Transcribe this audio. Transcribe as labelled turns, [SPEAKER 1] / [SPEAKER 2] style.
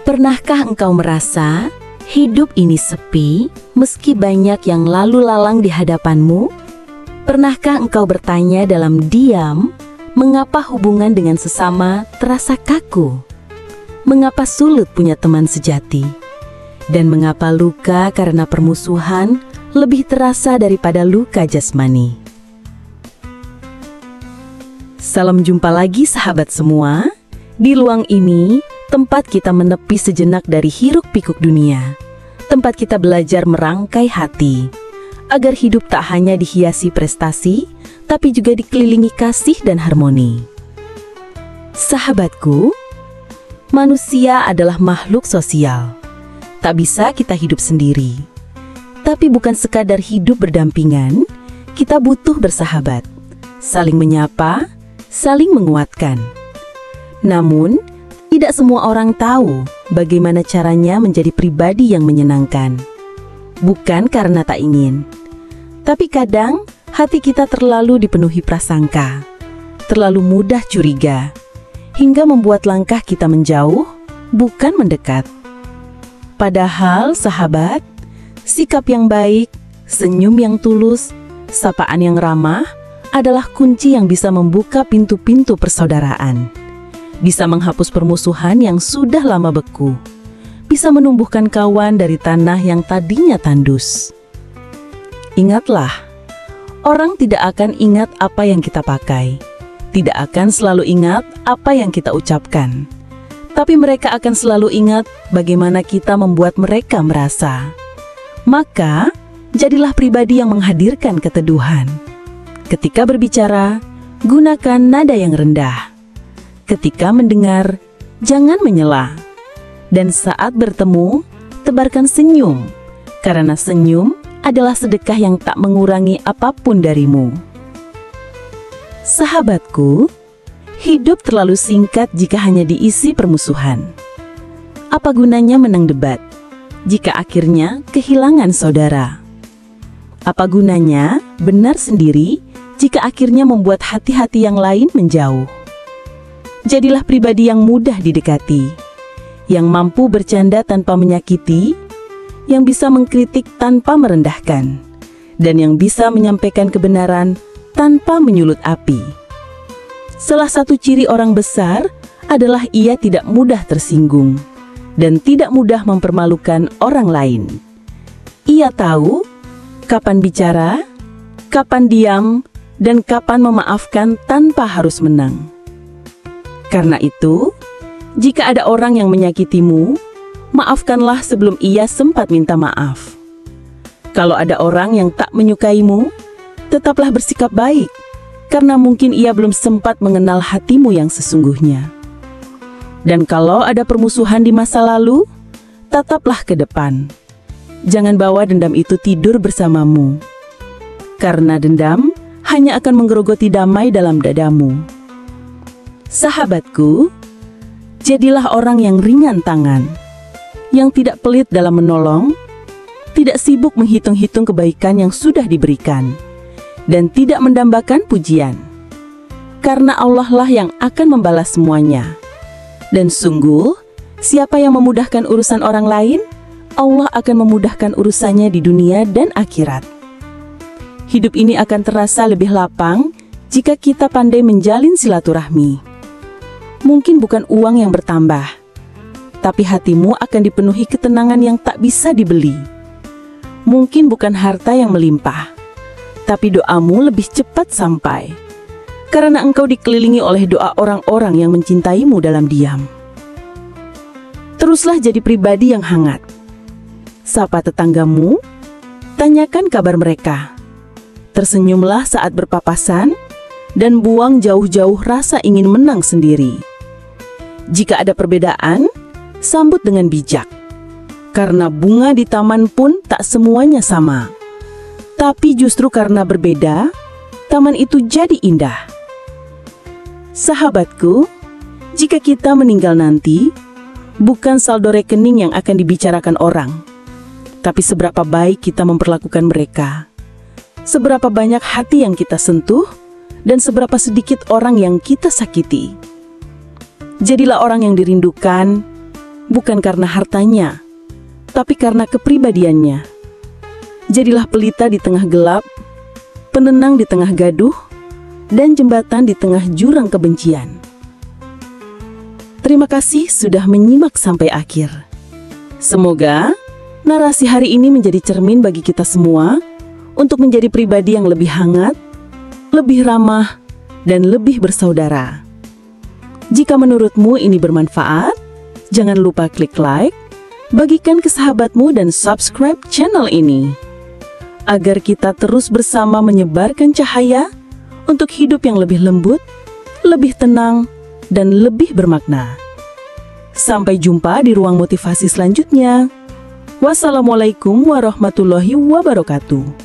[SPEAKER 1] Pernahkah engkau merasa hidup ini sepi meski banyak yang lalu lalang di hadapanmu? Pernahkah engkau bertanya dalam diam, mengapa hubungan dengan sesama terasa kaku? Mengapa sulit punya teman sejati? Dan mengapa luka karena permusuhan lebih terasa daripada luka jasmani? Salam jumpa lagi sahabat semua. Di ruang ini, tempat kita menepi sejenak dari hiruk-pikuk dunia. Tempat kita belajar merangkai hati, agar hidup tak hanya dihiasi prestasi, tapi juga dikelilingi kasih dan harmoni. Sahabatku, manusia adalah makhluk sosial. Tak bisa kita hidup sendiri. Tapi bukan sekadar hidup berdampingan, kita butuh bersahabat, saling menyapa, saling menguatkan. Namun, tidak semua orang tahu bagaimana caranya menjadi pribadi yang menyenangkan. Bukan karena tak ingin, tapi kadang hati kita terlalu dipenuhi prasangka, terlalu mudah curiga, hingga membuat langkah kita menjauh, bukan mendekat. Padahal, sahabat, sikap yang baik, senyum yang tulus, sapaan yang ramah adalah kunci yang bisa membuka pintu-pintu persaudaraan. Bisa menghapus permusuhan yang sudah lama beku. Bisa menumbuhkan kawan dari tanah yang tadinya tandus. Ingatlah, orang tidak akan ingat apa yang kita pakai. Tidak akan selalu ingat apa yang kita ucapkan. Tapi mereka akan selalu ingat bagaimana kita membuat mereka merasa. Maka, jadilah pribadi yang menghadirkan keteduhan. Ketika berbicara, gunakan nada yang rendah. Ketika mendengar, jangan menyela. Dan saat bertemu, tebarkan senyum. Karena senyum adalah sedekah yang tak mengurangi apapun darimu. Sahabatku, hidup terlalu singkat jika hanya diisi permusuhan. Apa gunanya menang debat jika akhirnya kehilangan saudara? Apa gunanya benar sendiri jika akhirnya membuat hati-hati yang lain menjauh? Jadilah pribadi yang mudah didekati, yang mampu bercanda tanpa menyakiti, yang bisa mengkritik tanpa merendahkan, dan yang bisa menyampaikan kebenaran tanpa menyulut api. Salah satu ciri orang besar adalah ia tidak mudah tersinggung dan tidak mudah mempermalukan orang lain. Ia tahu kapan bicara, kapan diam, dan kapan memaafkan tanpa harus menang. Karena itu, jika ada orang yang menyakitimu, maafkanlah sebelum ia sempat minta maaf. Kalau ada orang yang tak menyukaimu, tetaplah bersikap baik, karena mungkin ia belum sempat mengenal hatimu yang sesungguhnya. Dan kalau ada permusuhan di masa lalu, tataplah ke depan. Jangan bawa dendam itu tidur bersamamu, karena dendam hanya akan menggerogoti damai dalam dadamu. Sahabatku, jadilah orang yang ringan tangan, yang tidak pelit dalam menolong, tidak sibuk menghitung-hitung kebaikan yang sudah diberikan, dan tidak mendambakan pujian. Karena Allah lah yang akan membalas semuanya. Dan sungguh, siapa yang memudahkan urusan orang lain, Allah akan memudahkan urusannya di dunia dan akhirat. Hidup ini akan terasa lebih lapang jika kita pandai menjalin silaturahmi. Mungkin bukan uang yang bertambah, tapi hatimu akan dipenuhi ketenangan yang tak bisa dibeli. Mungkin bukan harta yang melimpah, tapi doamu lebih cepat sampai, karena engkau dikelilingi oleh doa orang-orang yang mencintaimu dalam diam. Teruslah jadi pribadi yang hangat. Sapa tetanggamu, tanyakan kabar mereka. Tersenyumlah saat berpapasan, dan buang jauh-jauh rasa ingin menang sendiri. Jika ada perbedaan, sambut dengan bijak. Karena bunga di taman pun tak semuanya sama. Tapi justru karena berbeda, taman itu jadi indah. Sahabatku, jika kita meninggal nanti, bukan saldo rekening yang akan dibicarakan orang, tapi seberapa baik kita memperlakukan mereka. Seberapa banyak hati yang kita sentuh, dan seberapa sedikit orang yang kita sakiti. Jadilah orang yang dirindukan, bukan karena hartanya, tapi karena kepribadiannya. Jadilah pelita di tengah gelap, penenang di tengah gaduh, dan jembatan di tengah jurang kebencian. Terima kasih sudah menyimak sampai akhir. Semoga narasi hari ini menjadi cermin bagi kita semua untuk menjadi pribadi yang lebih hangat, lebih ramah, dan lebih bersaudara. Jika menurutmu ini bermanfaat, jangan lupa klik like, bagikan ke sahabatmu dan subscribe channel ini, agar kita terus bersama menyebarkan cahaya untuk hidup yang lebih lembut, lebih tenang, dan lebih bermakna. Sampai jumpa di ruang motivasi selanjutnya. Wassalamualaikum warahmatullahi wabarakatuh.